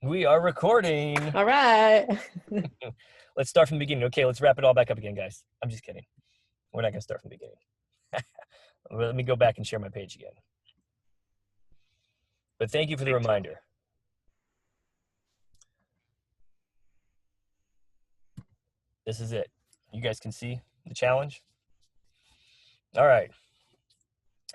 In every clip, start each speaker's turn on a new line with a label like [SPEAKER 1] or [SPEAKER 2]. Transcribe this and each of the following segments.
[SPEAKER 1] We are recording.
[SPEAKER 2] All right.
[SPEAKER 1] Let's start from the beginning. Okay, let's wrap it all back up again, guys. I'm just kidding. We're not going to start from the beginning. Let me go back and share my page again. But thank you for the reminder. This is it. You guys can see the challenge. All right.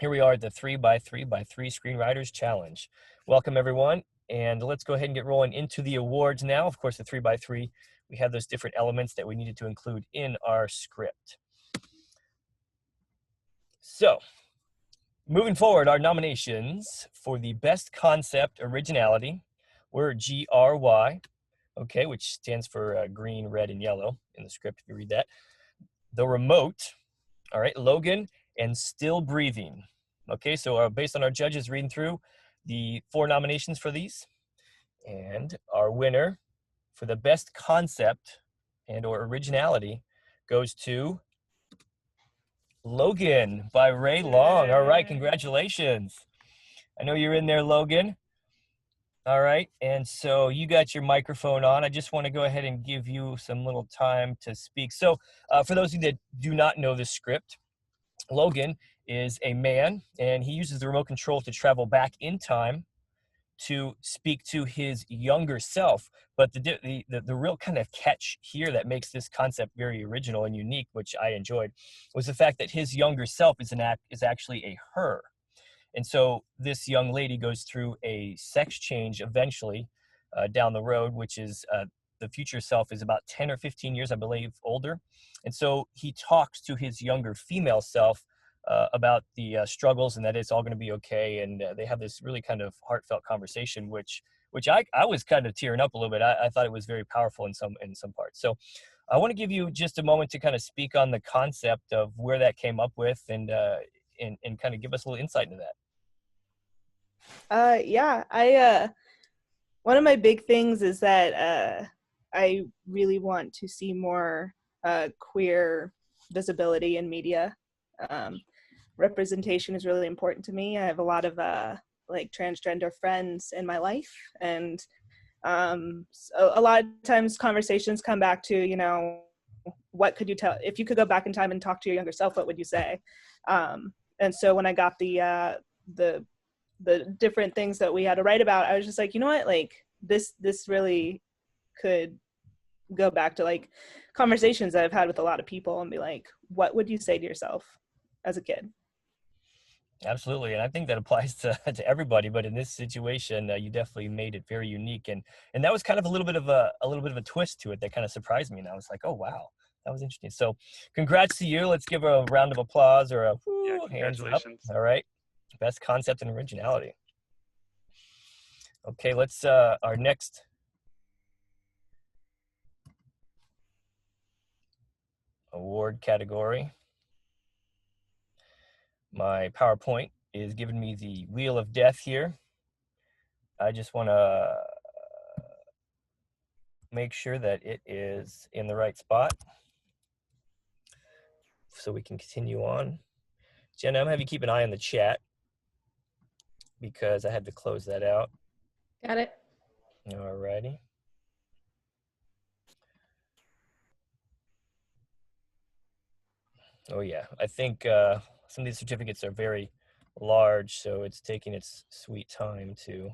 [SPEAKER 1] Here we are at the 3x3x3 Screenwriters Challenge. Welcome, everyone. And let's go ahead and get rolling into the awards now. Of course, the 3x3, we have those different elements that we needed to include in our script. So, moving forward, our nominations for the Best Concept Originality were G.R.Y, okay, which stands for green, red, and yellow in the script, if you read that. The Remote, all right, Logan, and Still Breathing. Okay, so based on our judges reading through the 4 nominations for these, and our winner for the Best Concept and or Originality goes to Logan by Ray Long. All right, congratulations. I know you're in there, Logan. All right, and so you got your microphone on. I just want to go ahead and give you some little time to speak. So for those of you that do not know the script, Logan is a man, and he uses the remote control to travel back in time to speak to his younger self. But the real kind of catch here that makes this concept very original and unique, which I enjoyed, was the fact that his younger self is actually a her. And so this young lady goes through a sex change eventually down the road, which is the future self is about 10 or 15 years, I believe, older. And so he talks to his younger female self about the struggles and that it's all going to be okay. And they have this really kind of heartfelt conversation, which I was kind of tearing up a little bit. I thought it was very powerful in some parts. So I want to give you just a moment to kind of speak on the concept of where that came up with and kind of give us a little insight into that.
[SPEAKER 2] One of my big things is that I really want to see more queer visibility in media. Representation is really important to me. I have a lot of like transgender friends in my life, and so a lot of times conversations come back to, you know, what could you tell if you could go back in time and talk to your younger self, what would you say? And so when I got the different things that we had to write about, I was just like, you know what, like this really could go back to like conversations that I've had with a lot of people and be like, what would you say to yourself as a kid?
[SPEAKER 1] Absolutely, and I think that applies to everybody. But in this situation, you definitely made it very unique, and that was kind of a little bit of a twist to it that kind of surprised me. And I was like, oh wow, that was interesting. So, congrats to you. Let's give a round of applause or a hands up. All right, best concept and originality. Okay, let's our next. Award category. My PowerPoint is giving me the Wheel of Death here. I just want to make sure that it is in the right spot so we can continue on. Jenna, I'm going to have you keep an eye on the chat because I had to close that out.
[SPEAKER 2] Got it.
[SPEAKER 1] All righty. Oh yeah, I think some of these certificates are very large, so it's taking its sweet time to.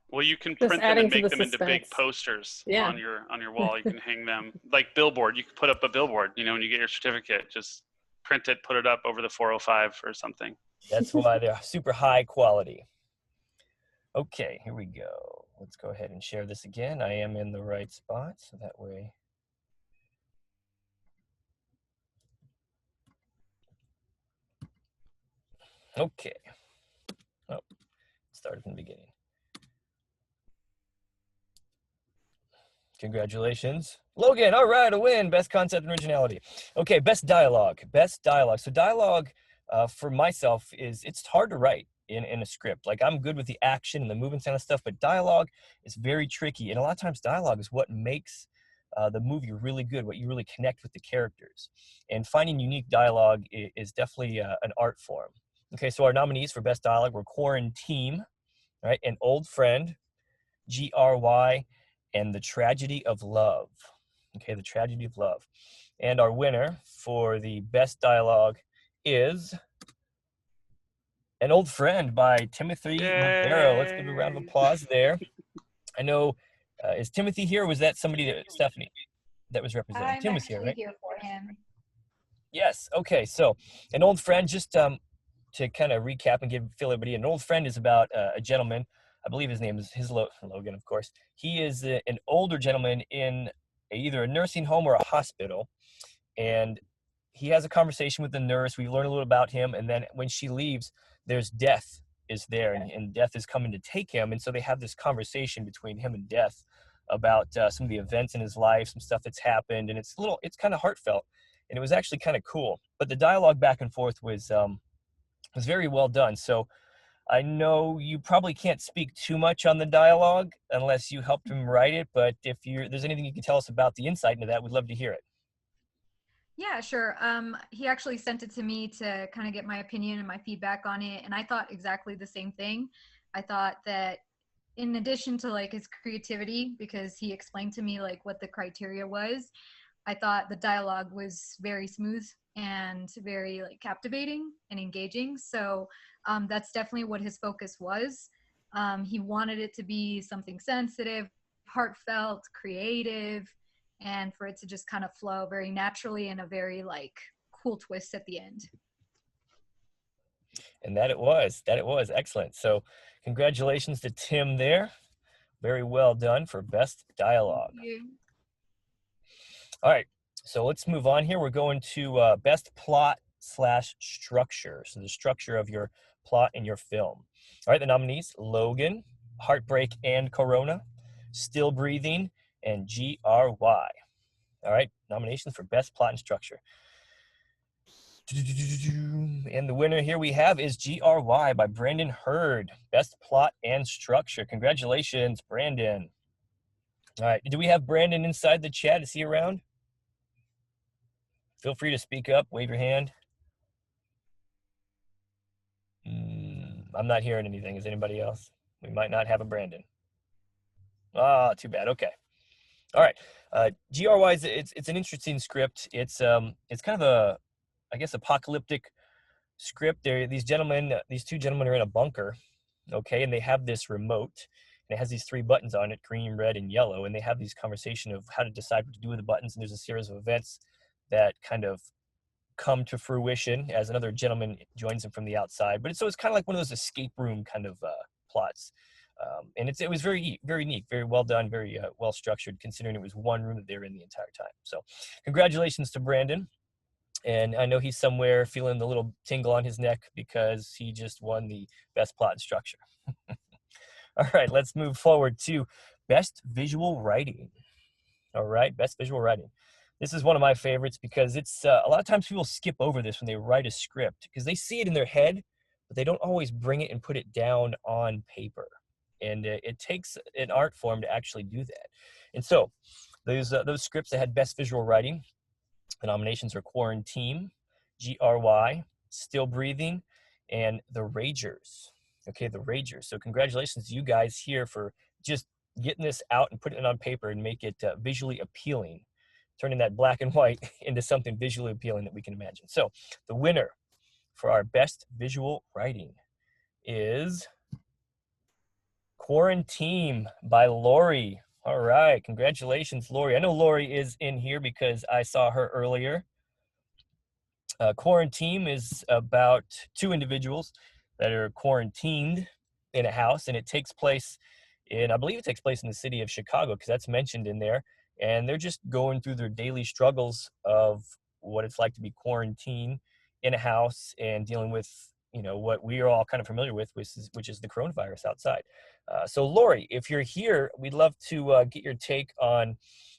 [SPEAKER 3] Well, you can print them and make them into big posters on your wall. You can hang them like billboard. You can put up a billboard, you know, when you get your certificate, just print it, put it up over the 405 or something.
[SPEAKER 1] That's why they're super high quality. Okay, here we go. Let's go ahead and share this again. I am in the right spot, so that way. Okay. Oh, started from the beginning. Congratulations. Logan, all right, a win. Best concept and originality. Okay, best dialogue. Best dialogue. So dialogue for myself it's hard to write in a script. Like I'm good with the action and the movements kind of stuff, but dialogue is very tricky. And a lot of times dialogue is what makes the movie really good, what you really connect with the characters. And finding unique dialogue is definitely an art form. Okay, so our nominees for best dialogue were Quaran-team, right? An Old Friend, G.R.Y, and The Tragedy of Love. Okay, The Tragedy of Love. And our winner for the best dialogue is An Old Friend by Timothy Navarro. Let's give a round of applause there. I know, is Timothy here, or was that somebody, that Stephanie, that was representing? Tim was here, right?
[SPEAKER 4] Here for him.
[SPEAKER 1] Yes, okay, so An Old Friend, just to kind of recap and fill everybody in. An Old Friend is about a gentleman, I believe his name is Logan, of course. He is an older gentleman in either a nursing home or a hospital, and he has a conversation with the nurse. We learn a little about him, and then when she leaves, there's death is there, and death is coming to take him. And so they have this conversation between him and death about some of the events in his life, some stuff that's happened, and it's kind of heartfelt, and it was actually kind of cool. But the dialogue back and forth was very well done. So I know you probably can't speak too much on the dialogue unless you helped him write it, but if there's anything you can tell us about the insight into that, we'd love to hear it.
[SPEAKER 4] Yeah, sure. He actually sent it to me to kind of get my opinion and my feedback on it, and I thought exactly the same thing. I thought that in addition to like his creativity, because he explained to me like what the criteria was, I thought the dialogue was very smooth and very like captivating and engaging. So that's definitely what his focus was. He wanted it to be something sensitive, heartfelt, creative, and for it to just kind of flow very naturally and a very like cool twist at the end.
[SPEAKER 1] And that it was excellent. So congratulations to Tim there. Very well done for best dialogue.
[SPEAKER 4] Thank you.
[SPEAKER 1] All right, so let's move on here. We're going to best plot/structure. So the structure of your plot in your film. All right, the nominees: Logan, Heartbreak and Corona, Still Breathing, and G.R.Y. All right, nominations for best plot and structure. And the winner here we have is G.R.Y. by Brandon Hurd. Best plot and structure. Congratulations, Brandon. All right, do we have Brandon inside the chat? Is he around? Feel free to speak up, wave your hand. I'm not hearing anything. Is anybody else? We might not have a Brandon. Ah, too bad. Okay. All right. G.R.Y. It's an interesting script. It's kind of a, I guess, apocalyptic script. These two gentlemen are in a bunker, okay, and they have this remote, and it has these 3 buttons on it: green, red, and yellow, and they have these conversation of how to decide what to do with the buttons, and there's a series of events that kind of come to fruition as another gentleman joins them from the outside. But it's kind of like one of those escape room kind of plots. And it was very, very neat, very well done, very well structured, considering it was one room that they were in the entire time. So congratulations to Brandon. And I know he's somewhere feeling the little tingle on his neck because he just won the best plot and structure. All right, let's move forward to best visual writing. All right, best visual writing. This is one of my favorites because it's a lot of times people skip over this when they write a script because they see it in their head, but they don't always bring it and put it down on paper. And it takes an art form to actually do that. And so those scripts that had best visual writing, the nominations are Quaran-team, G.R.Y, Still Breathing, and The Ragers. Okay, The Ragers. So congratulations to you guys here for just getting this out and putting it on paper and make it visually appealing, turning that black and white into something visually appealing that we can imagine. So the winner for our best visual writing is Quaran-team by Lori. All right, congratulations, Lori. I know Lori is in here because I saw her earlier. Quaran-team is about 2 individuals that are quarantined in a house, and it takes place I believe it takes place in the city of Chicago because that's mentioned in there. And they're just going through their daily struggles of what it's like to be quarantined in a house and dealing with, what we are all kind of familiar with, which is the coronavirus outside. So Lori, if you're here, we'd love to get your take on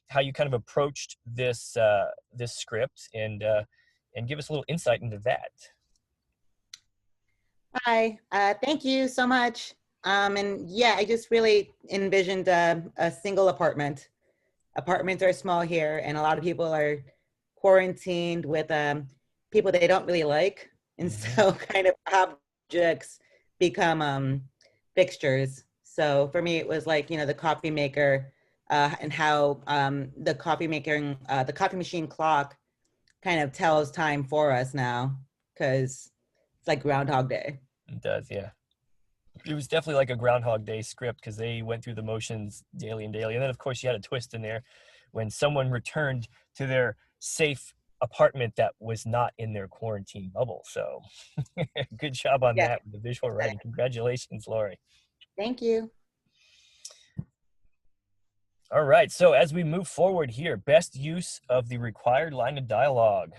[SPEAKER 1] how you kind of approached this script and give us a little insight into that.
[SPEAKER 5] Hi, thank you so much. And yeah, I just really envisioned a single apartment. Apartments are small here, and a lot of people are quarantined with people they don't really like. And so kind of objects become fixtures. So for me, it was like, you know, the coffee maker and how the coffee machine clock kind of tells time for us now, because it's like Groundhog Day.
[SPEAKER 1] It does, yeah. It was definitely like a Groundhog Day script because they went through the motions daily and daily. And then, of course, you had a twist in there when someone returned to their safe apartment that was not in their quarantine bubble. So good job on that with the visual writing. Congratulations, Lori.
[SPEAKER 5] Thank you.
[SPEAKER 1] All right. So as we move forward here, best use of the required line of dialogue.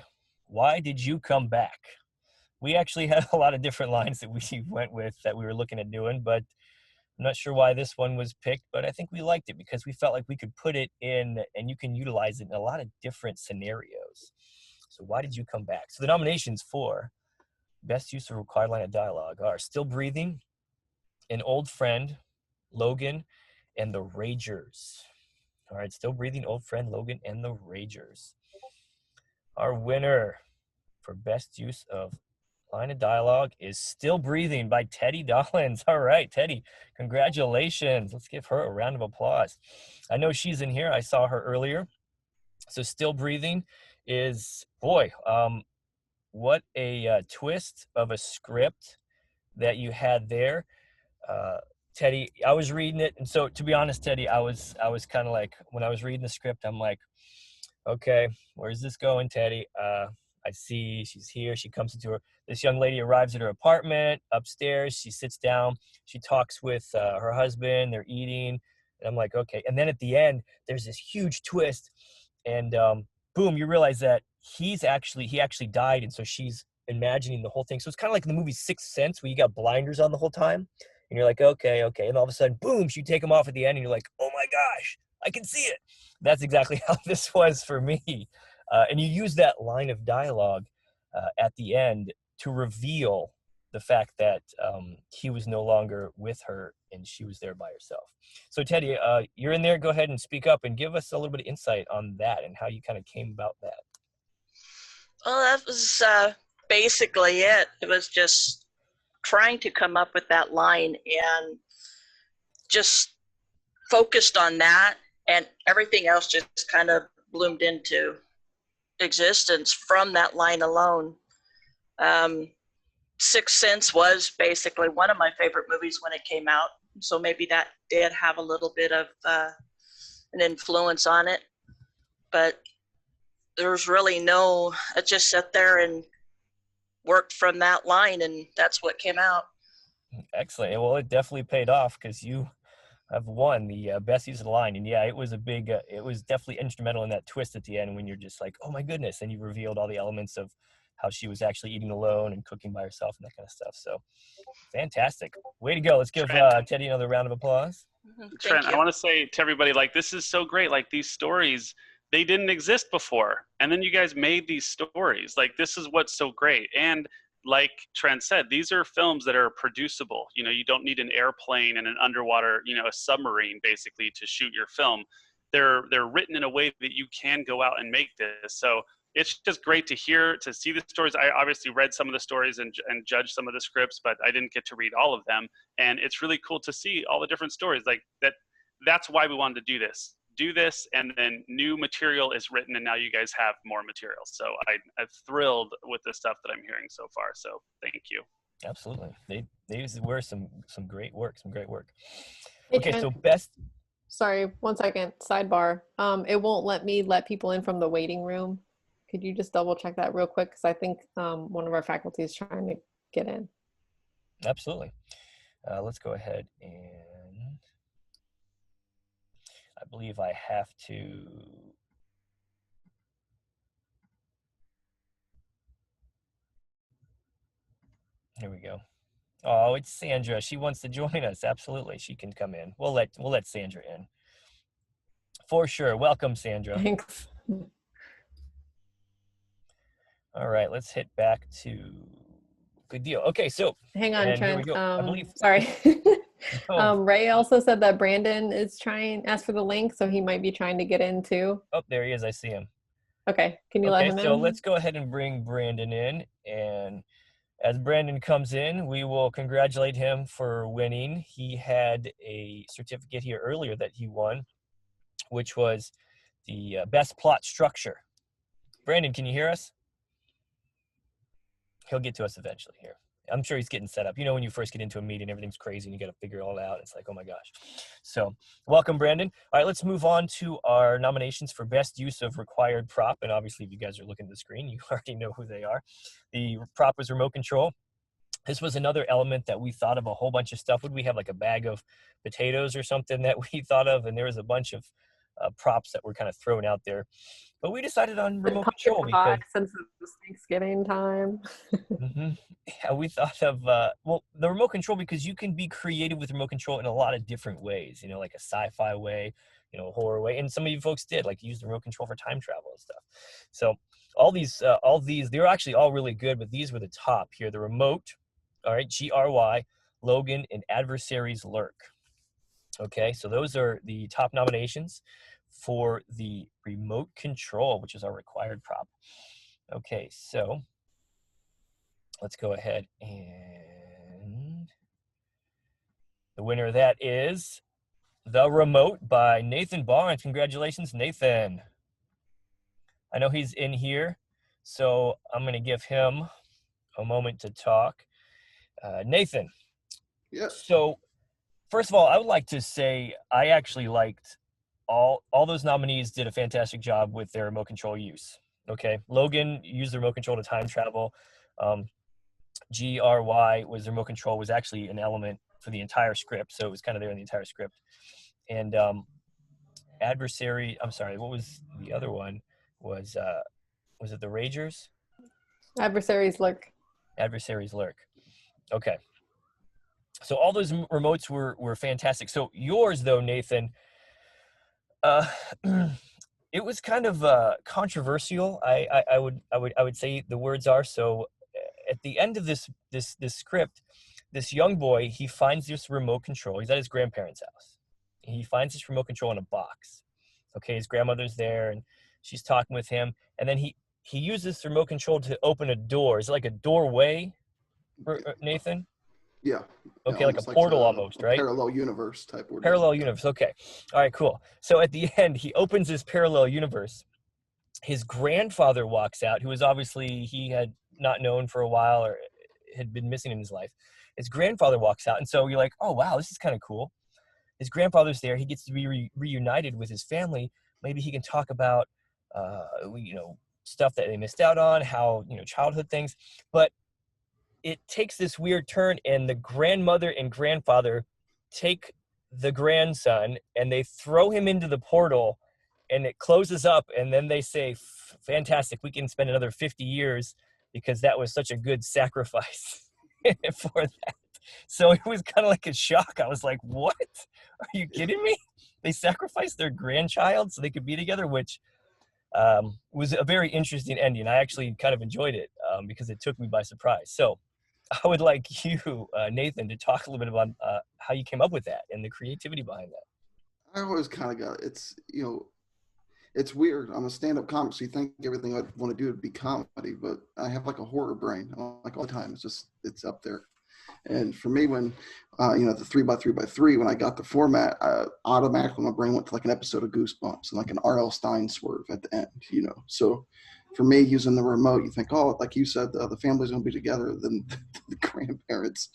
[SPEAKER 1] Why did you come back? We actually had a lot of different lines that we went with that we were looking at doing, but I'm not sure why this one was picked, but I think we liked it because we felt like we could put it in and you can utilize it in a lot of different scenarios. So why did you come back? So the nominations for best use of required line of dialogue are Still Breathing, An Old Friend, Logan, and The Ragers. All right, Still Breathing, Old Friend, Logan, and The Ragers. Our winner for best use of line of dialogue is Still Breathing by Teddie Dollins. All right, Teddie, congratulations. Let's give her a round of applause. I know she's in here. I saw her earlier. So Still Breathing is, boy, what a twist of a script that you had there. Teddie, I was reading it. And so to be honest, Teddie, I was kind of like, when I was reading the script, I'm like, okay, where's this going, Teddie? I see she's here. She comes into this young lady arrives at her apartment upstairs. She sits down. She talks with her husband. They're eating. And I'm like, okay. And then at the end, there's this huge twist. And boom, you realize that he actually died. And so she's imagining the whole thing. So it's kind of like in the movie Sixth Sense where you got blinders on the whole time. And you're like, okay. And all of a sudden, boom, you take them off at the end. And you're like, oh my gosh, I can see it. That's exactly how this was for me. And you use that line of dialogue at the end to reveal the fact that he was no longer with her and she was there by herself. So Teddie, you're in there. Go ahead and speak up and give us a little bit of insight on that and how you kind of came about that.
[SPEAKER 6] Well, that was basically it. It was just trying to come up with that line and just focused on that, and everything else just kind of bloomed into existence from that line alone. Sixth Sense was basically one of my favorite movies when it came out, so maybe that did have a little bit of an influence on it, but there's really no, I just sat there and worked from that line, and that's what came out.
[SPEAKER 1] Excellent. Well, it definitely paid off because you have won the best use of the line. And yeah, it was it was definitely instrumental in that twist at the end when you're just like, oh my goodness. And you revealed all the elements of how she was actually eating alone and cooking by herself and that kind of stuff. So fantastic. Way to go. Let's give Teddie another round of applause.
[SPEAKER 3] Trent, I want to say to everybody, like, this is so great. Like, these stories, they didn't exist before. And then you guys made these stories. Like, this is what's so great. And like Trent said, these are films that are producible. You know, you don't need an airplane and an underwater, you know, a submarine basically to shoot your film. They're written in a way that you can go out and make this. So it's just great to see the stories. I obviously read some of the stories and judged some of the scripts, but I didn't get to read all of them. And it's really cool to see all the different stories like that. That's why we wanted to do this, and then new material is written, and now you guys have more material. So I'm thrilled with the stuff that I'm hearing so far. So thank you.
[SPEAKER 1] Absolutely. They were some great work,
[SPEAKER 7] Hey,
[SPEAKER 1] okay,
[SPEAKER 7] Trent.
[SPEAKER 1] so best.
[SPEAKER 7] Sorry, 1 second. Sidebar. It won't let me let people in from the waiting room. Could you just double check that real quick? Because I think one of our faculty is trying to get in.
[SPEAKER 1] Absolutely. Let's go ahead and I believe I have to. Here we go. Oh, it's Sandra. She wants to join us. Absolutely, she can come in. We'll let Sandra in. For sure. Welcome, Sandra.
[SPEAKER 7] Thanks.
[SPEAKER 1] All right, let's hit back to good deal. Okay, so
[SPEAKER 7] hang on, Trent.
[SPEAKER 1] I believe.
[SPEAKER 7] Sorry. Ray also said that Brandon is asked for the link, so he might be trying to get in too.
[SPEAKER 1] Oh, there he is. I see him.
[SPEAKER 7] Okay, can you let him in?
[SPEAKER 1] So let's go ahead and bring Brandon in, and as Brandon comes in, we will congratulate him for winning. He had a certificate here earlier that he won, which was the best plot structure. Brandon, can you hear us? He'll get to us eventually here. I'm sure he's getting set up. You know, when you first get into a meeting, everything's crazy and you got to figure it all out. It's like, oh my gosh. So welcome, Brandon. All right, let's move on to our nominations for best use of required prop. And obviously, if you guys are looking at the screen, you already know who they are. The prop was remote control. This was another element that we thought of a whole bunch of stuff. Would we have like a bag of potatoes or something that we thought of? And there was a bunch of props that were kind of thrown out there. But we decided on remote control because
[SPEAKER 7] since it was Thanksgiving time.
[SPEAKER 1] Yeah, we thought of well, the remote control, because you can be creative with remote control in a lot of different ways. You know, like a sci-fi way, you know, a horror way, and some of you folks did like use the remote control for time travel and stuff. So all these, they're actually all really good, but these were the top here. The remote, all right, G.R.Y, Logan, and Adversaries Lurk. Okay, so those are the top nominations for the remote control, which is our required prop. Okay, so let's go ahead, and the winner of that is The Remote by Nathan Barnes. Congratulations, Nathan. I know he's in here, so I'm going to give him a moment to talk. Nathan.
[SPEAKER 8] Yes.
[SPEAKER 1] So first of all, I would like to say I actually liked all those nominees did a fantastic job with their remote control use. Okay, Logan used the remote control to time travel. G.R.Y was remote control was actually an element for the entire script, so it was kind of there in the entire script. And Adversary, I'm sorry, what was the other one? Was it the Ragers?
[SPEAKER 7] Adversaries Lurk.
[SPEAKER 1] Adversaries Lurk. Okay. So all those remotes were fantastic. So yours, though, Nathan, it was kind of controversial. I would say the words are. So at the end of this script, this young boy, he finds this remote control. He's at his grandparents' house. He finds this remote control in a box. Okay, his grandmother's there, and she's talking with him. And then he uses this remote control to open a door. Is it like a doorway, Nathan?
[SPEAKER 8] Yeah.
[SPEAKER 1] Okay,
[SPEAKER 8] yeah,
[SPEAKER 1] like a portal almost, right?
[SPEAKER 8] Parallel universe type word.
[SPEAKER 1] Parallel universe, okay. All right, cool. So at the end, he opens this parallel universe. His grandfather walks out, who was obviously he had not known for a while or had been missing in his life. His grandfather walks out, and so you're like, oh, wow, this is kind of cool. His grandfather's there. He gets to be reunited with his family. Maybe he can talk about, stuff that they missed out on, how, childhood things. But it takes this weird turn, and the grandmother and grandfather take the grandson and they throw him into the portal, and it closes up, and then they say, fantastic, we can spend another 50 years because that was such a good sacrifice for that. So it was kind of like a shock. I was like, what? Are you kidding me? They sacrificed their grandchild so they could be together, which was a very interesting ending. I actually kind of enjoyed it because it took me by surprise. So I would like you, Nathan, to talk a little bit about how you came up with that and the creativity behind that.
[SPEAKER 8] I always kind of got it's it's weird. I'm a stand-up comic, so you think everything I want to do would be comedy, but I have like a horror brain. Like all the time, it's up there. And for me, when the 3x3x3, when I got the format, automatically my brain went to like an episode of Goosebumps and like an R.L. Stine swerve at the end. So for me, using the remote, you think, oh, like you said, the family's going to be together. Then the grandparents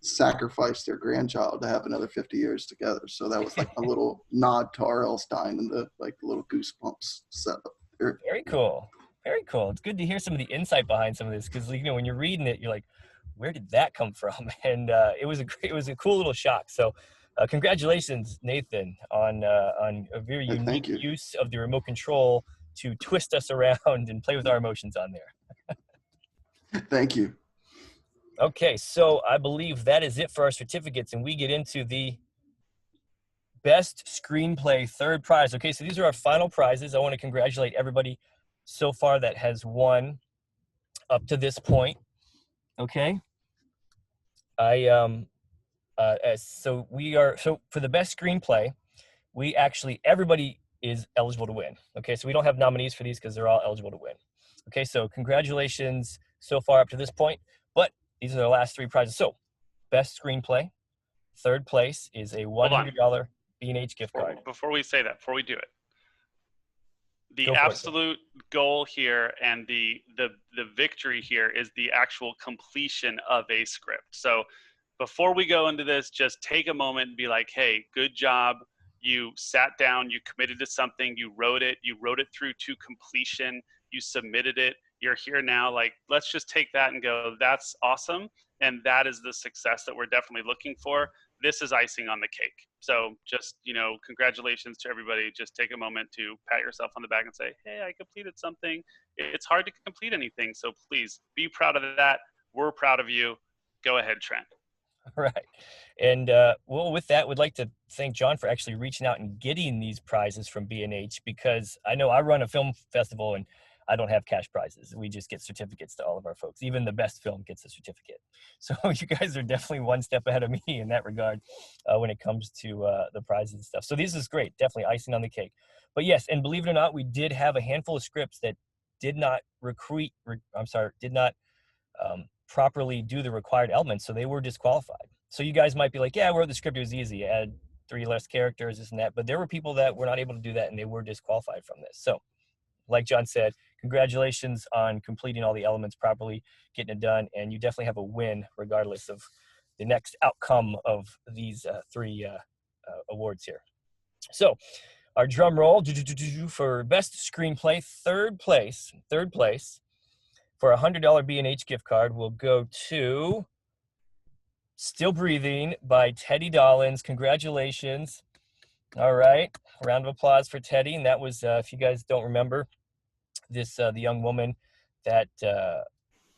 [SPEAKER 8] sacrificed their grandchild to have another 50 years together. So that was like a little nod to R.L. Stine and the like little Goosebumps setup there.
[SPEAKER 1] Very cool. Very cool. It's good to hear some of the insight behind some of this because when you're reading it, you're like, where did that come from? And it was a cool little shock. So congratulations, Nathan, on a very unique use of the remote control to twist us around and play with our emotions on there.
[SPEAKER 8] Thank you.
[SPEAKER 1] Okay, so I believe that is it for our certificates, and we get into the best screenplay third prize. Okay, so these are our final prizes. I want to congratulate everybody so far that has won up to this point. Okay. So for the best screenplay, everybody is eligible to win. Okay, so we don't have nominees for these because they're all eligible to win. Okay, so congratulations so far up to this point. But these are the last three prizes. So, best screenplay. Third place is a $100 B&H gift card.
[SPEAKER 3] Before we say that, before we do it, the absolute goal here and the victory here is the actual completion of a script. So before we go into this, just take a moment and be like, hey, good job. You sat down, you committed to something, you wrote it through to completion, you submitted it, you're here now. Like, let's just take that and go, that's awesome. And that is the success that we're definitely looking for. This is icing on the cake. So just, congratulations to everybody. Just take a moment to pat yourself on the back and say, hey, I completed something. It's hard to complete anything. So please be proud of that. We're proud of you. Go ahead, Trent.
[SPEAKER 1] All right. And well, with that, we'd like to thank John for actually reaching out and getting these prizes from B&H, because I know I run a film festival and I don't have cash prizes. We just get certificates to all of our folks. Even the best film gets a certificate. So you guys are definitely one step ahead of me in that regard when it comes to the prizes and stuff. So this is great. Definitely icing on the cake. But yes, and believe it or not, we did have a handful of scripts that did not properly do the required elements. So they were disqualified. So you guys might be like, yeah, the script was easy. Add 3 less characters, this and that. But there were people that were not able to do that and they were disqualified from this. So like John said, congratulations on completing all the elements properly, getting it done, and you definitely have a win regardless of the next outcome of these 3 awards here. So our drum roll for best screenplay, third place for a $100 B&H gift card will go to Still Breathing by Teddie Dollins. Congratulations. All right, round of applause for Teddie. And that was, if you guys don't remember, this the young woman that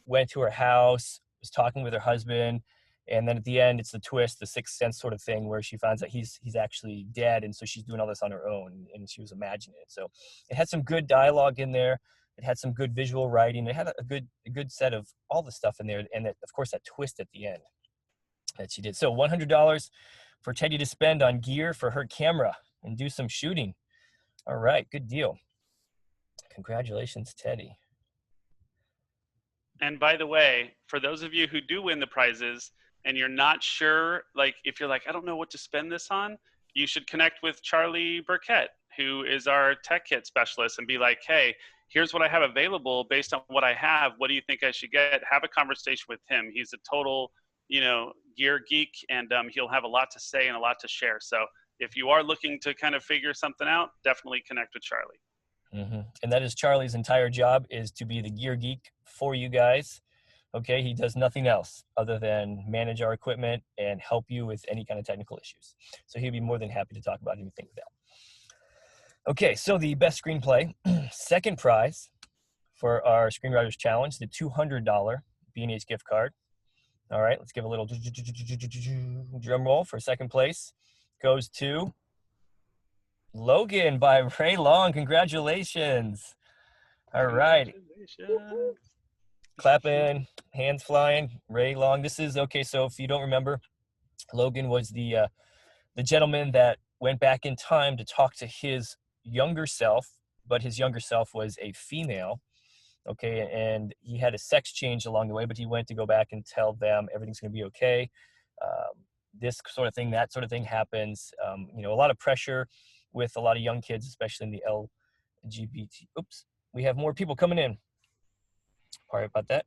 [SPEAKER 1] went to her house, was talking with her husband, and then at the end, it's the twist, the Sixth Sense sort of thing, where she finds out he's actually dead, and so she's doing all this on her own, and she was imagining it. So it had some good dialogue in there. It had some good visual writing. It had a good set of all the stuff in there, and of course that twist at the end that she did. So $100 for Teddie to spend on gear for her camera and do some shooting. All right, good deal. Congratulations, Teddie.
[SPEAKER 3] And by the way, for those of you who do win the prizes and you're not sure, like if you're like, I don't know what to spend this on, you should connect with Charlie Burkett, who is our tech kit specialist, and be like, hey, here's what I have available based on what I have. What do you think I should get? Have a conversation with him. He's a total, gear geek, and he'll have a lot to say and a lot to share. So if you are looking to kind of figure something out, definitely connect with Charlie.
[SPEAKER 1] Mm-hmm. And that is Charlie's entire job, is to be the gear geek for you guys. Okay, he does nothing else other than manage our equipment and help you with any kind of technical issues. So he'd be more than happy to talk about anything with that. Okay, so the best screenplay, second prize for our Screenwriters Challenge, the $200 B&H gift card. All right, let's give a little drum roll for second place. Goes to Logan by Ray Long. Congratulations. All right. Clapping, hands flying, Ray Long. This is, okay, so if you don't remember, Logan was the gentleman that went back in time to talk to his younger self, but his younger self was a female, okay, and he had a sex change along the way, but he went to go back and tell them everything's going to be okay. This sort of thing, that sort of thing happens. A lot of pressure with a lot of young kids, especially in the LGBT. Oops, we have more people coming in. Sorry about that.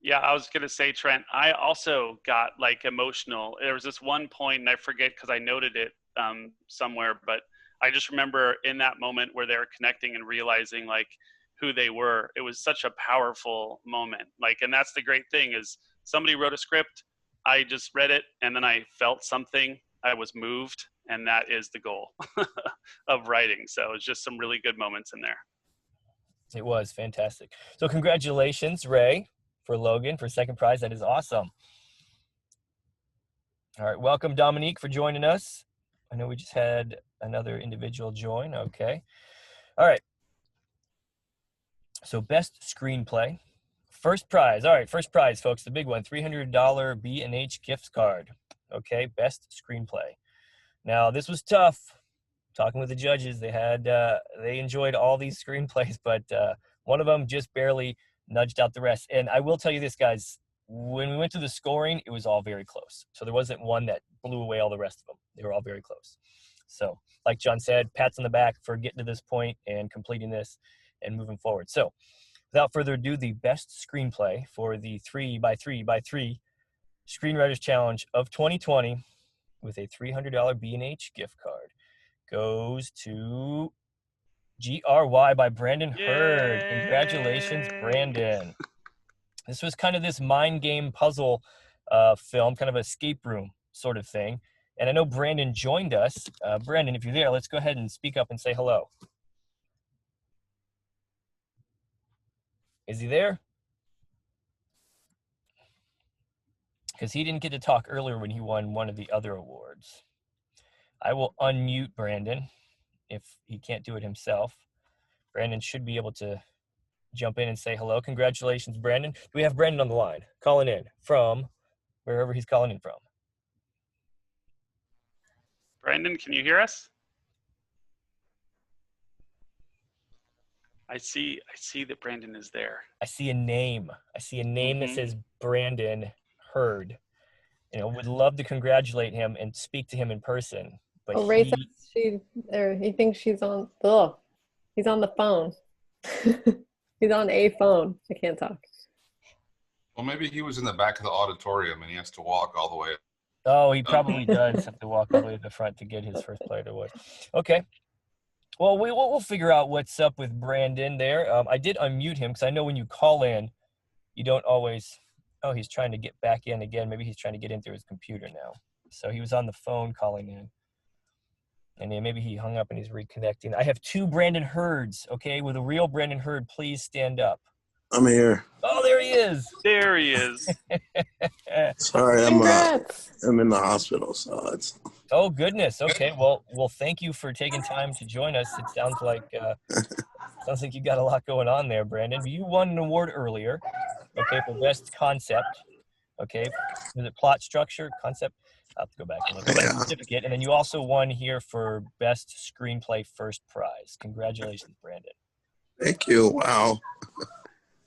[SPEAKER 3] Yeah, I was going to say, Trent, I also got like emotional. There was this one point, and I forget because I noted it somewhere, but I just remember in that moment where they were connecting and realizing like who they were. It was such a powerful moment. Like, and that's the great thing is somebody wrote a script. I just read it and then I felt something. I was moved, and that is the goal of writing. So it's just some really good moments in there.
[SPEAKER 1] It was fantastic. So congratulations, Ray, for Logan, for second prize. That is awesome. All right, welcome, Dominique, for joining us. I know we just had another individual join. Okay. All right. So best screenplay. First prize. All right, first prize, folks, the big one, $300 B&H gift card. Okay, best screenplay. Now, this was tough. Talking with the judges, they enjoyed all these screenplays, but one of them just barely nudged out the rest. And I will tell you this, guys, when we went to the scoring, it was all very close. So there wasn't one that blew away all the rest of them. They were all very close. So like John said, pats on the back for getting to this point and completing this and moving forward. So without further ado, the best screenplay for the 3x3x3 Screenwriters Challenge of 2020 with a $300 B&H gift card goes to G.R.Y. by Brandon Hurd. Congratulations, Brandon. This was kind of this mind game puzzle film, kind of escape room sort of thing. And I know Brandon joined us. Brandon, if you're there, let's go ahead and speak up and say hello. Is he there? Because he didn't get to talk earlier when he won one of the other awards. I will unmute Brandon if he can't do it himself. Brandon should be able to jump in and say hello. Congratulations, Brandon. Do we have Brandon on the line? Calling in from wherever he's calling in from.
[SPEAKER 3] Brandon, can you hear us? I see that Brandon is there.
[SPEAKER 1] I see a name. I see a name that says Brandon Hurd. You know, would love to congratulate him and speak to him in person. But
[SPEAKER 7] Ray says he thinks she's on. Oh, he's on the phone. He's on a phone. I can't talk.
[SPEAKER 9] Well, maybe he was in the back of the auditorium and he has to walk all the way.
[SPEAKER 1] Oh, he probably does have to walk all the way to the front to get his first player award. Okay. Well, we'll figure out what's up with Brandon there. I did unmute him because I know when you call in, you don't always. Oh, he's trying to get back in again. Maybe he's trying to get in through his computer now. So he was on the phone calling in. And then maybe he hung up and he's reconnecting. I have two Brandon Hurds, okay? With a real Brandon Hurd, please stand up.
[SPEAKER 10] I'm here.
[SPEAKER 1] Oh, there he is.
[SPEAKER 3] There he is.
[SPEAKER 10] Sorry, I'm in the hospital, so it's.
[SPEAKER 1] Oh goodness. Okay. Well, thank you for taking time to join us. It sounds like you got a lot going on there, Brandon. You won an award earlier, okay, for best concept. Okay, was it plot structure concept? I'll have to go back and look at that certificate. And then you also won here for best screenplay first prize. Congratulations, Brandon.
[SPEAKER 10] Thank you. Wow.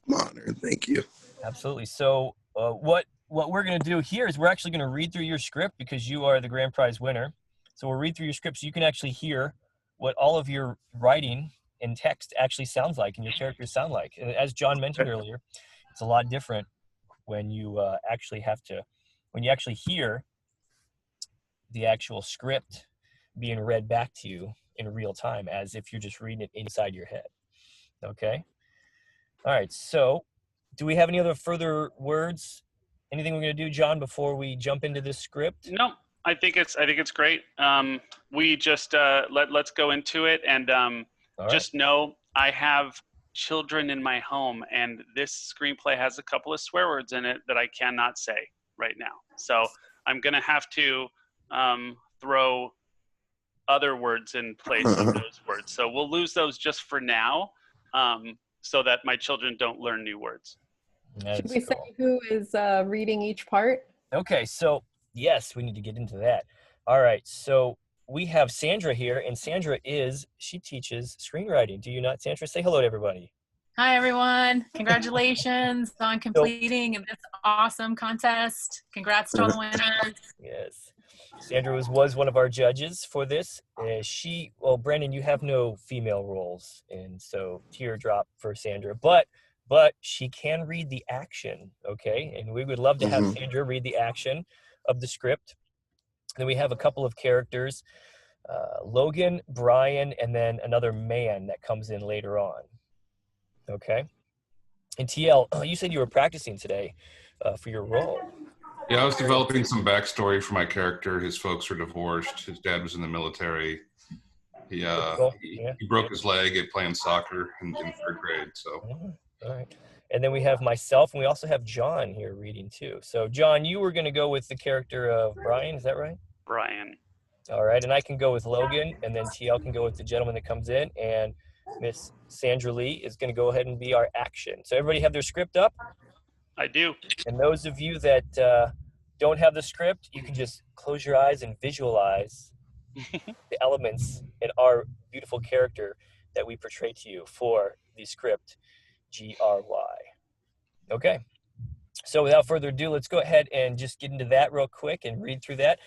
[SPEAKER 10] I'm honored. Thank you.
[SPEAKER 1] Absolutely. So what we're going to do here is we're actually going to read through your script because you are the grand prize winner. So we'll read through your script so you can actually hear what all of your writing and text actually sounds like and your characters sound like. And as John mentioned earlier, it's a lot different when you actually hear the actual script being read back to you in real time as if you're just reading it inside your head. Okay? All right, so do we have any other further words? Anything we're going to do, John, before we jump into this script?
[SPEAKER 3] No, I think it's great. We just let's go into it, and just know I have children in my home, and this screenplay has a couple of swear words in it that I cannot say right now. So I'm going to have to throw other words in place of those words. So we'll lose those just for now, so that my children don't learn new words.
[SPEAKER 7] Should we say who is reading each part?
[SPEAKER 1] Okay, so yes, we need to get into that. All right, so we have Sandra here, and Sandra she teaches screenwriting. Do you not, Sandra? Say hello to everybody.
[SPEAKER 11] Hi, everyone. Congratulations on completing this awesome contest. Congrats to all the winners.
[SPEAKER 1] Yes. Sandra was one of our judges for this. Well, Brandon, you have no female roles, and so teardrop for Sandra, but she can read the action, okay? And we would love to have Sandra read the action of the script. Then we have a couple of characters, Logan, Brian, and then another man that comes in later on, okay? And TL, you said you were practicing today for your role.
[SPEAKER 9] Yeah, I was developing some backstory for my character. His folks were divorced. His dad was in the military. He broke his leg at playing soccer in third grade. So.
[SPEAKER 1] All right. And then we have myself, and we also have John here reading too. So John, you were going to go with the character of Brian, is that right?
[SPEAKER 3] Brian.
[SPEAKER 1] All right, and I can go with Logan, and then TL can go with the gentleman that comes in, and Miss Sandra Lee is going to go ahead and be our action. So everybody have their script up?
[SPEAKER 3] I do.
[SPEAKER 1] And those of you that don't have the script, you can just close your eyes and visualize the elements in our beautiful character that we portray to you for the script, G.R.Y. Okay. So without further ado, let's go ahead and just get into that real quick and read through that.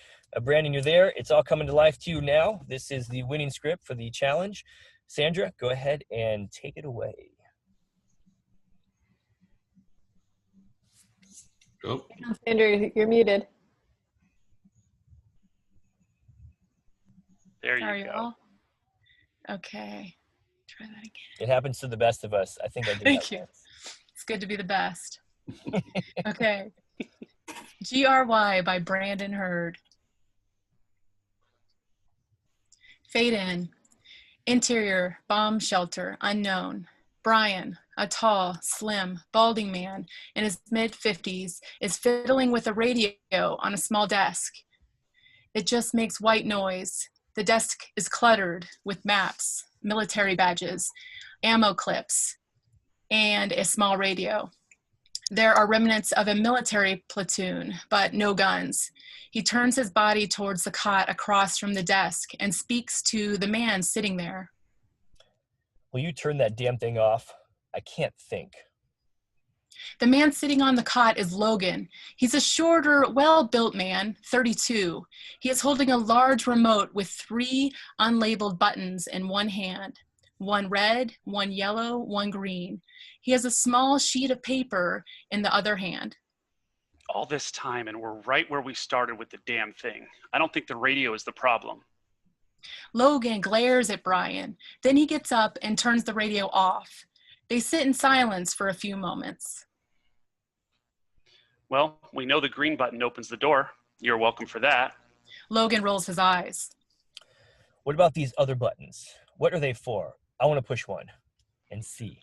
[SPEAKER 1] Brandon, you're there. It's all coming to life to you now. This is the winning script for the challenge. Sandra, go ahead and take it away.
[SPEAKER 9] Oh.
[SPEAKER 7] Sandra, you're muted.
[SPEAKER 3] There you
[SPEAKER 11] Sorry,
[SPEAKER 3] go.
[SPEAKER 11] y'all. Okay. Try that again.
[SPEAKER 1] It happens to the best of us. I think I did
[SPEAKER 11] Thank
[SPEAKER 1] that
[SPEAKER 11] you.
[SPEAKER 1] once.
[SPEAKER 11] It's good to be the best. Okay. G.R.Y. by Brandon Hurd. Fade in. Interior, bomb shelter, unknown. Brian, a tall, slim, balding man in his mid-50s, is fiddling with a radio on a small desk. It just makes white noise. The desk is cluttered with maps, military badges, ammo clips, and a small radio. There are remnants of a military platoon, but no guns. He turns his body towards the cot across from the desk and speaks to the man sitting there.
[SPEAKER 1] Will you turn that damn thing off? I can't think.
[SPEAKER 11] The man sitting on the cot is Logan. He's a shorter, well-built man, 32. He is holding a large remote with 3 unlabeled buttons in one hand. One red, one yellow, one green. He has a small sheet of paper in the other hand.
[SPEAKER 3] All this time, and we're right where we started with the damn thing. I don't think the radio is the problem.
[SPEAKER 11] Logan glares at Brian. Then he gets up and turns the radio off. They sit in silence for a few moments.
[SPEAKER 3] Well, we know the green button opens the door. You're welcome for that.
[SPEAKER 11] Logan rolls his eyes.
[SPEAKER 1] What about these other buttons? What are they for? I want to push one and see.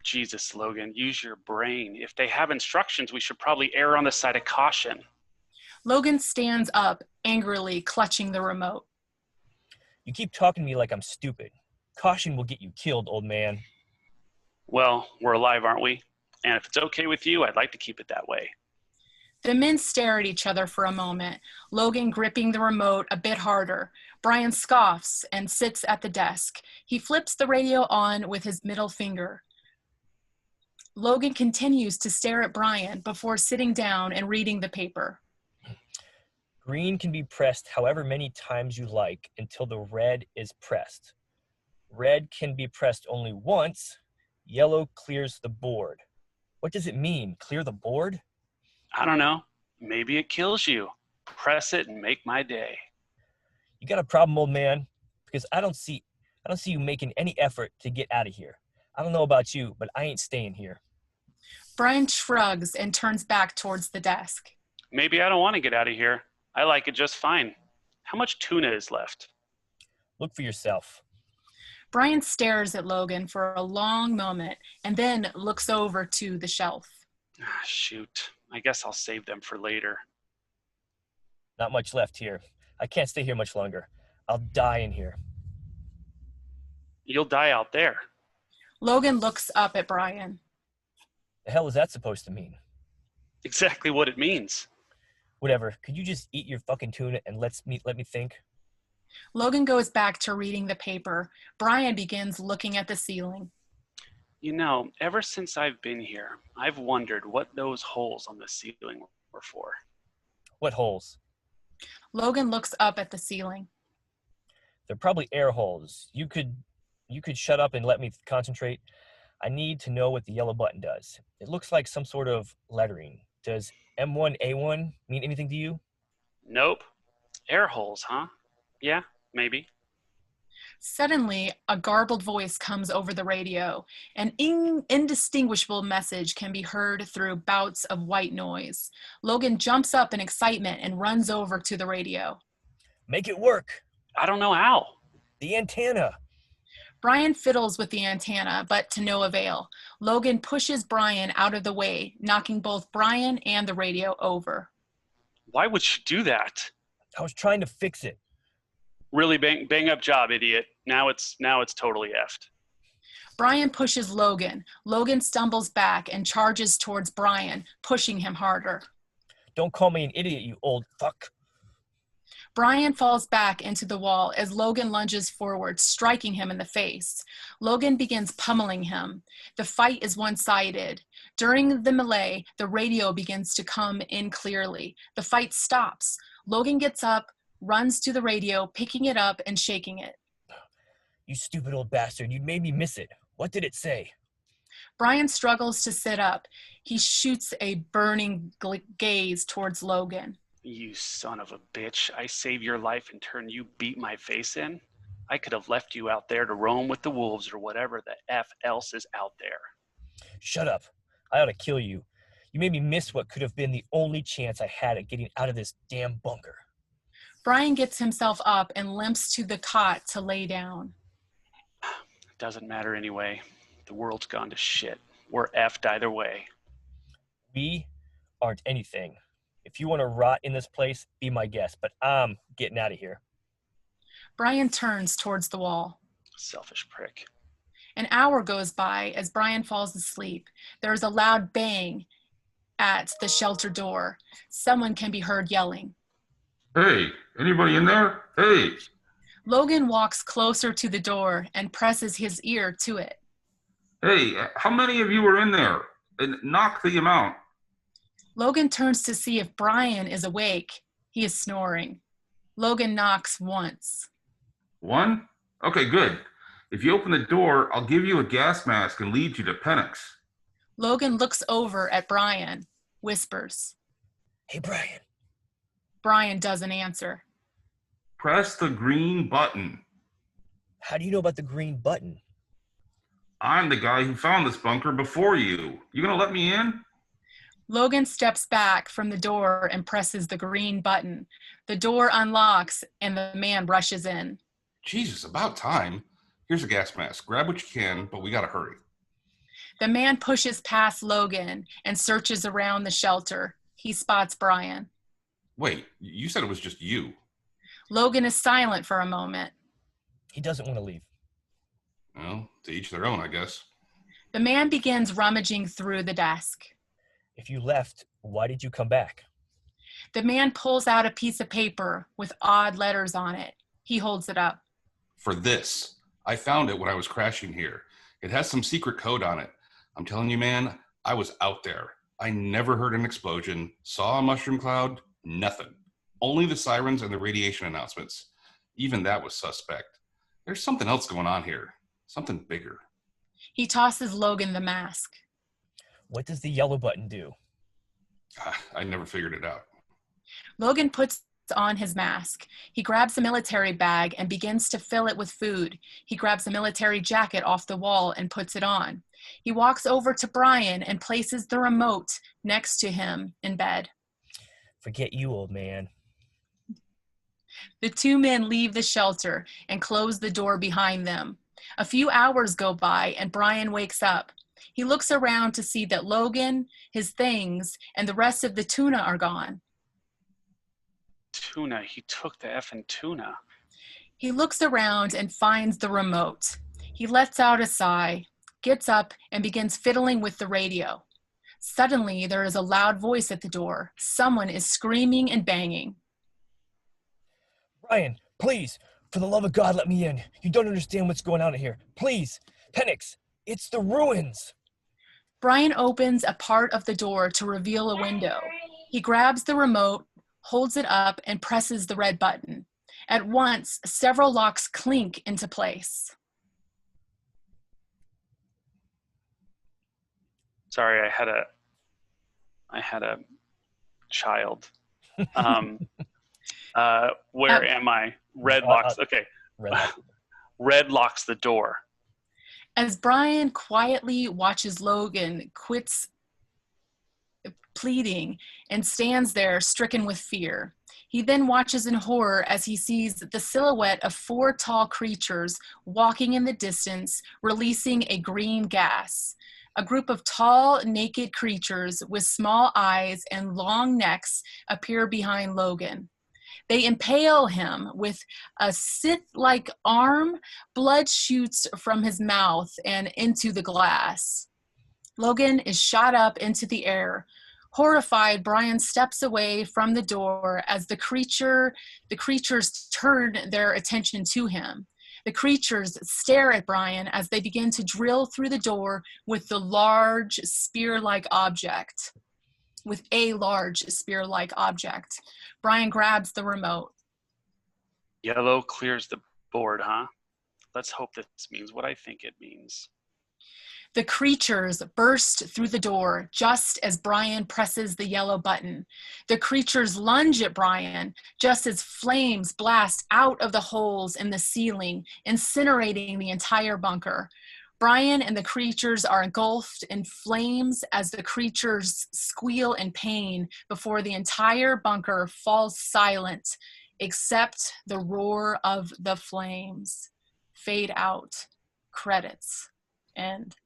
[SPEAKER 3] Jesus, Logan, use your brain. If they have instructions, we should probably err on the side of caution.
[SPEAKER 11] Logan stands up, angrily clutching the remote.
[SPEAKER 1] You keep talking to me like I'm stupid. Caution will get you killed, old man.
[SPEAKER 3] Well, we're alive, aren't we? And if it's okay with you, I'd like to keep it that way.
[SPEAKER 11] The men stare at each other for a moment, Logan gripping the remote a bit harder. Brian scoffs and sits at the desk. He flips the radio on with his middle finger. Logan continues to stare at Brian before sitting down and reading the paper.
[SPEAKER 1] Green can be pressed however many times you like until the red is pressed. Red can be pressed only once. Yellow clears the board. What does it mean, clear the board?
[SPEAKER 3] I don't know. Maybe it kills you. Press it and make my day.
[SPEAKER 1] You got a problem, old man? Because I don't see you making any effort to get out of here. I don't know about you, but I ain't staying here.
[SPEAKER 11] Brian shrugs and turns back towards the desk.
[SPEAKER 3] Maybe I don't want to get out of here. I like it just fine. How much tuna is left?
[SPEAKER 1] Look for yourself.
[SPEAKER 11] Brian stares at Logan for a long moment and then looks over to the shelf.
[SPEAKER 3] Shoot. I guess I'll save them for later.
[SPEAKER 1] Not much left here. I can't stay here much longer. I'll die in here.
[SPEAKER 3] You'll die out there.
[SPEAKER 11] Logan looks up at Brian.
[SPEAKER 1] The hell is that supposed to mean?
[SPEAKER 3] Exactly what it means.
[SPEAKER 1] Whatever. Could you just eat your fucking tuna and let me think?
[SPEAKER 11] Logan goes back to reading the paper. Brian begins looking at the ceiling.
[SPEAKER 3] You know, ever since I've been here, I've wondered what those holes on the ceiling were for.
[SPEAKER 1] What holes?
[SPEAKER 11] Logan looks up at the ceiling.
[SPEAKER 1] They're probably air holes. You could shut up and let me concentrate. I need to know what the yellow button does. It looks like some sort of lettering. Does M1A1 mean anything to you?
[SPEAKER 3] Nope. Air holes, huh? Yeah, maybe.
[SPEAKER 11] Suddenly, a garbled voice comes over the radio. An indistinguishable message can be heard through bouts of white noise. Logan jumps up in excitement and runs over to the radio.
[SPEAKER 1] Make it work.
[SPEAKER 3] I don't know how.
[SPEAKER 1] The antenna.
[SPEAKER 11] Brian fiddles with the antenna, but to no avail. Logan pushes Brian out of the way, knocking both Brian and the radio over.
[SPEAKER 3] Why would she do that?
[SPEAKER 1] I was trying to fix it.
[SPEAKER 3] Really bang up job, idiot. Now it's totally effed.
[SPEAKER 11] Brian pushes Logan. Logan stumbles back and charges towards Brian, pushing him harder.
[SPEAKER 1] Don't call me an idiot, you old fuck.
[SPEAKER 11] Brian falls back into the wall as Logan lunges forward, striking him in the face. Logan begins pummeling him. The fight is one-sided. During the melee, the radio begins to come in clearly. The fight stops. Logan gets up, runs to the radio, picking it up and shaking it.
[SPEAKER 1] You stupid old bastard, you made me miss it. What did it say?
[SPEAKER 11] Brian struggles to sit up. He shoots a burning gaze towards Logan.
[SPEAKER 3] You son of a bitch. I saved your life in turn you beat my face in. I could have left you out there to roam with the wolves or whatever the F else is out there.
[SPEAKER 1] Shut up. I ought to kill you. You made me miss what could have been the only chance I had at getting out of this damn bunker.
[SPEAKER 11] Brian gets himself up and limps to the cot to lay down.
[SPEAKER 3] It doesn't matter anyway. The world's gone to shit. We're effed either way.
[SPEAKER 1] We aren't anything. If you want to rot in this place, be my guest, but I'm getting out of here.
[SPEAKER 11] Brian turns towards the wall.
[SPEAKER 3] Selfish prick.
[SPEAKER 11] An hour goes by as Brian falls asleep. There is a loud bang at the shelter door. Someone can be heard yelling.
[SPEAKER 9] Hey, anybody in there? Hey.
[SPEAKER 11] Logan walks closer to the door and presses his ear to it.
[SPEAKER 9] Hey, how many of you are in there? And knock the amount.
[SPEAKER 11] Logan turns to see if Brian is awake. He is snoring. Logan knocks once.
[SPEAKER 9] One? Okay, good. If you open the door, I'll give you a gas mask and lead you to Penix.
[SPEAKER 11] Logan looks over at Brian, whispers.
[SPEAKER 1] Hey, Brian.
[SPEAKER 11] Brian doesn't answer.
[SPEAKER 9] Press the green button.
[SPEAKER 1] How do you know about the green button?
[SPEAKER 9] I'm the guy who found this bunker before you. You gonna let me in?
[SPEAKER 11] Logan steps back from the door and presses the green button. The door unlocks and the man rushes in.
[SPEAKER 9] Jesus, about time. Here's a gas mask. Grab what you can, but we gotta hurry.
[SPEAKER 11] The man pushes past Logan and searches around the shelter. He spots Brian.
[SPEAKER 9] Wait, you said it was just you.
[SPEAKER 11] Logan is silent for a moment.
[SPEAKER 1] He doesn't want to leave.
[SPEAKER 9] Well, to each their own, I guess.
[SPEAKER 11] The man begins rummaging through the desk.
[SPEAKER 1] If you left, why did you come back?
[SPEAKER 11] The man pulls out a piece of paper with odd letters on it. He holds it up.
[SPEAKER 9] For this. I found it when I was crashing here. It has some secret code on it. I'm telling you, man, I was out there. I never heard an explosion, saw a mushroom cloud, nothing. Only the sirens and the radiation announcements. Even that was suspect. There's something else going on here. Something bigger.
[SPEAKER 11] He tosses Logan the mask.
[SPEAKER 1] What does the yellow button do?
[SPEAKER 9] I never figured it out.
[SPEAKER 11] Logan puts on his mask. He grabs a military bag and begins to fill it with food. He grabs a military jacket off the wall and puts it on. He walks over to Brian and places the remote next to him in bed.
[SPEAKER 1] Forget you, old man.
[SPEAKER 11] The two men leave the shelter and close the door behind them. A few hours go by and Brian wakes up. He looks around to see that Logan, his things, and the rest of the tuna are gone.
[SPEAKER 3] Tuna, he took the effing tuna.
[SPEAKER 11] He looks around and finds the remote. He lets out a sigh, gets up, and begins fiddling with the radio. Suddenly, there is a loud voice at the door. Someone is screaming and banging.
[SPEAKER 1] Brian, please, for the love of God, let me in. You don't understand what's going on here. Please, Penix, it's the ruins.
[SPEAKER 11] Brian opens a part of the door to reveal a window. He grabs the remote, holds it up, and presses the red button. At once, several locks clink into place.
[SPEAKER 3] Sorry, I had a child. Where am I? Red locks. Okay. Red locks the door.
[SPEAKER 11] As Brian quietly watches Logan quits pleading and stands there stricken with fear, he then watches in horror as he sees the silhouette of 4 tall creatures walking in the distance, releasing a green gas. A group of tall, naked creatures with small eyes and long necks appear behind Logan. They impale him with a scythe-like arm. Blood shoots from his mouth and into the glass. Logan is shot up into the air. Horrified, Brian steps away from the door as the creatures turn their attention to him. The creatures stare at Brian as they begin to drill through the door with a large spear-like object. Brian grabs the remote.
[SPEAKER 3] Yellow clears the board, huh? Let's hope this means what I think it means.
[SPEAKER 11] The creatures burst through the door just as Brian presses the yellow button. The creatures lunge at Brian just as flames blast out of the holes in the ceiling, incinerating the entire bunker. Brian and the creatures are engulfed in flames as the creatures squeal in pain before the entire bunker falls silent, except the roar of the flames. Fade out. Credits. End.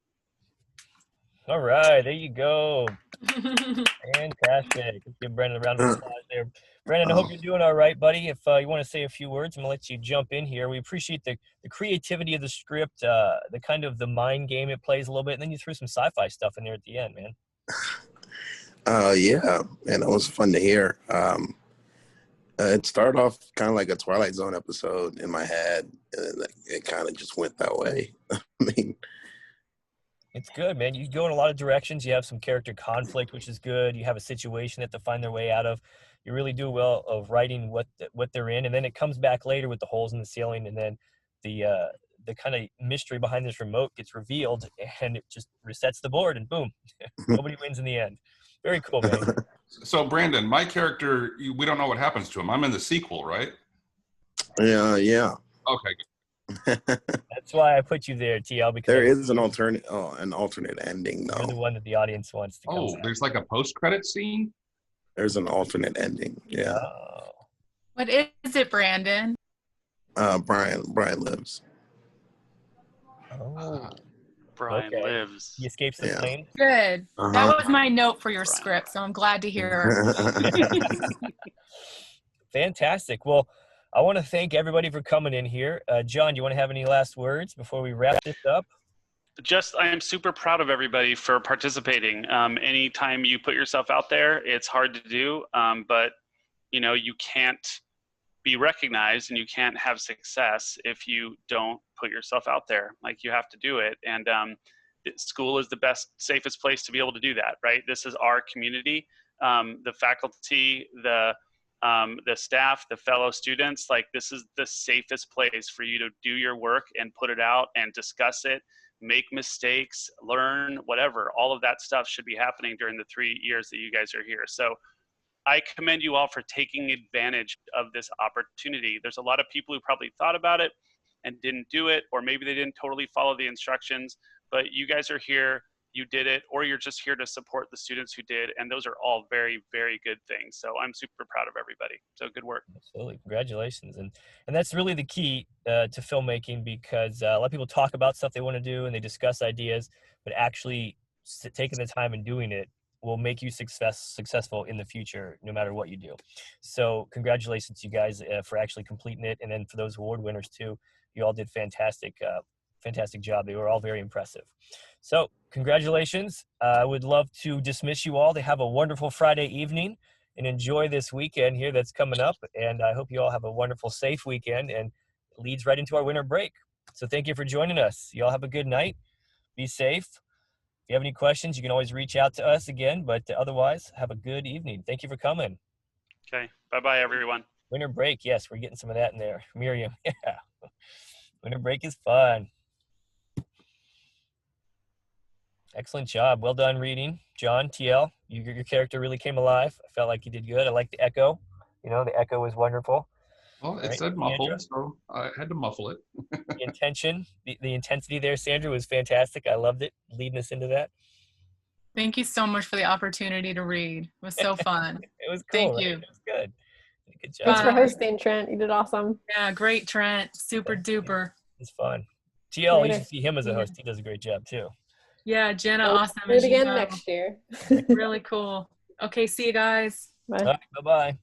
[SPEAKER 1] All right, there you go. Fantastic. Let's give Brendan a round of applause there. Brendan, I hope you're doing all right, buddy. If you want to say a few words, I'm going to let you jump in here. We appreciate the creativity of the script, the kind of the mind game it plays a little bit, and then you threw some sci-fi stuff in there at the end, man.
[SPEAKER 10] Yeah, and it was fun to hear. It started off kind of like a Twilight Zone episode in my head, and it kind of just went that way. I mean,
[SPEAKER 1] it's good, man. You go in a lot of directions. You have some character conflict, which is good. You have a situation that they find their way out of. You really do well of writing what they're in, and then it comes back later with the holes in the ceiling, and then the kind of mystery behind this remote gets revealed, and it just resets the board, and boom, nobody wins in the end. Very cool, man.
[SPEAKER 9] So, Brandon, my character, we don't know what happens to him. I'm in the sequel, right?
[SPEAKER 10] Yeah.
[SPEAKER 9] Okay.
[SPEAKER 1] That's why I put you there, TL, because
[SPEAKER 10] there is an alternate ending, though.
[SPEAKER 1] You're the one that the audience wants to come.
[SPEAKER 9] Oh, there's like a post-credit scene?
[SPEAKER 10] There's an alternate ending, yeah.
[SPEAKER 1] Oh.
[SPEAKER 11] What is it, Brandon?
[SPEAKER 10] Brian lives.
[SPEAKER 1] Oh.
[SPEAKER 3] Brian lives.
[SPEAKER 1] He escapes the plane.
[SPEAKER 11] Good. That was my note for your script, so I'm glad to hear.
[SPEAKER 1] Fantastic. Well, I want to thank everybody for coming in here. John, do you want to have any last words before we wrap this up?
[SPEAKER 3] I am super proud of everybody for participating. Anytime you put yourself out there, it's hard to do, but you can't be recognized and you can't have success if you don't put yourself out there. Like, you have to do it. And school is the best, safest place to be able to do that, right? This is our community. The faculty, the staff, the fellow students, like, this is the safest place for you to do your work and put it out and discuss it, make mistakes, learn, whatever. All of that stuff should be happening during the 3 years that you guys are here. So I commend you all for taking advantage of this opportunity. There's a lot of people who probably thought about it and didn't do it, or maybe they didn't totally follow the instructions, but you guys are here, you did it, or you're just here to support the students who did, and those are all very, very good things. So I'm super proud of everybody. So good work.
[SPEAKER 1] Absolutely. Congratulations. And that's really the key to filmmaking, because a lot of people talk about stuff they want to do and they discuss ideas, but actually taking the time and doing it will make you successful in the future, no matter what you do. So congratulations to you guys for actually completing it. And then for those award winners too, you all did fantastic job. They were all very impressive. So congratulations. I would love to dismiss you all to have a wonderful Friday evening and enjoy this weekend here that's coming up. And I hope you all have a wonderful, safe weekend, and it leads right into our winter break. So thank you for joining us. You all have a good night. Be safe. If you have any questions, you can always reach out to us again, but otherwise, have a good evening. Thank you for coming.
[SPEAKER 3] Okay. Bye-bye, everyone.
[SPEAKER 1] Winter break. Yes, we're getting some of that in there. Miriam. Yeah. Winter break is fun. Excellent job. Well done reading. John, TL, your character really came alive. I felt like you did good. I like the echo. The echo was wonderful.
[SPEAKER 9] Well, it said muffled, so I had to muffle it.
[SPEAKER 1] The intention, the intensity there, Sandra, was fantastic. I loved it, leading us into that.
[SPEAKER 11] Thank you so much for the opportunity to read. It was so fun.
[SPEAKER 1] It was cool.
[SPEAKER 11] Thank
[SPEAKER 1] right?
[SPEAKER 11] you.
[SPEAKER 1] It was good. Good job.
[SPEAKER 7] Thanks for hosting, Trent. You did awesome.
[SPEAKER 11] Yeah, great, Trent. Super duper.
[SPEAKER 1] It's fun. TL, you should see him as a host. He does a great job too.
[SPEAKER 11] Yeah, Jenna, awesome.
[SPEAKER 7] Do it again next year.
[SPEAKER 11] Really cool. Okay, see you guys.
[SPEAKER 7] Bye.
[SPEAKER 1] All right, bye-bye.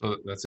[SPEAKER 9] So that's it.